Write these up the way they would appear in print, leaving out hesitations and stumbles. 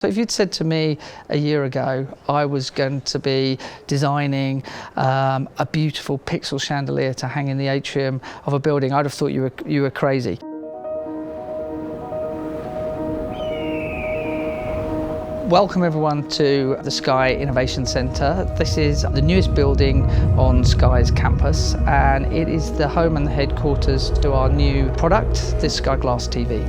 So if you'd said to me a year ago I was going to be designing a beautiful pixel chandelier to hang in the atrium of a building, I'd have thought you were crazy. Welcome everyone to the Sky Innovation Centre. This is the newest building on Sky's campus, and it is the home and the headquarters to our new product, the Sky Glass TV.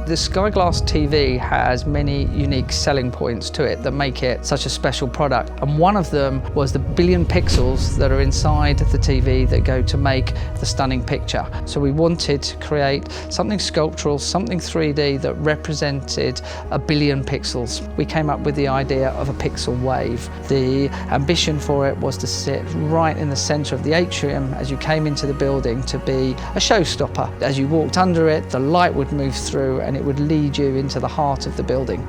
The Sky Glass TV has many unique selling points to it that make it such a special product, and one of them was the billion pixels that are inside the TV that go to make the stunning picture. So we wanted to create something sculptural, something 3D that represented a billion pixels. We came up with the idea of a pixel wave. The ambition for it was to sit right in the centre of the atrium as you came into the building, to be a showstopper. As you walked under it, the light would move through and it would lead you into the heart of the building.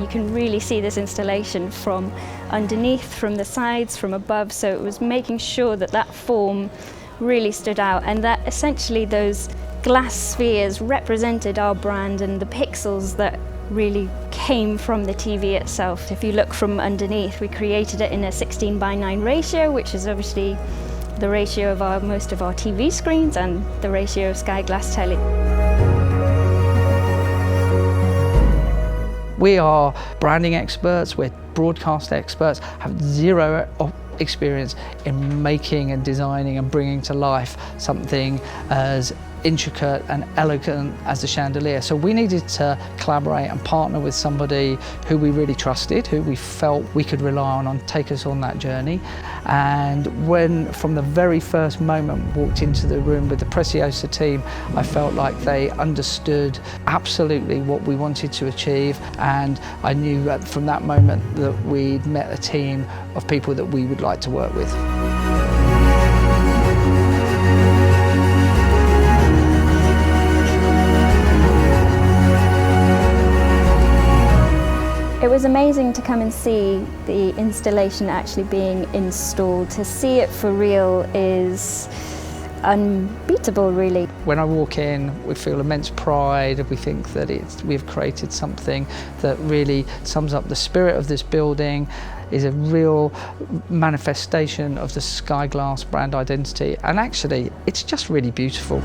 You can really see this installation from underneath, from the sides, from above, so it was making sure that that form really stood out, and that essentially those glass spheres represented our brand and the pixels that really came from the TV itself. If you look from underneath, we created it in a 16:9 ratio, which is obviously the ratio of most of our TV screens and the ratio of Sky Glass telly. We are branding experts, we're broadcast experts, have zero experience in making and designing and bringing to life something as intricate and elegant as the chandelier. So we needed to collaborate and partner with somebody who we really trusted, who we felt we could rely on take us on that journey. And when, from the very first moment, walked into the room with the Preciosa team, I felt like they understood absolutely what we wanted to achieve, and I knew from that moment that we'd met a team of people that we would like to work with. It was amazing to come and see the installation actually being installed. To see it for real is unbeatable, really. When I walk in, we feel immense pride. We think that we've created something that really sums up the spirit of this building, is a real manifestation of the Sky Glass brand identity, and actually it's just really beautiful.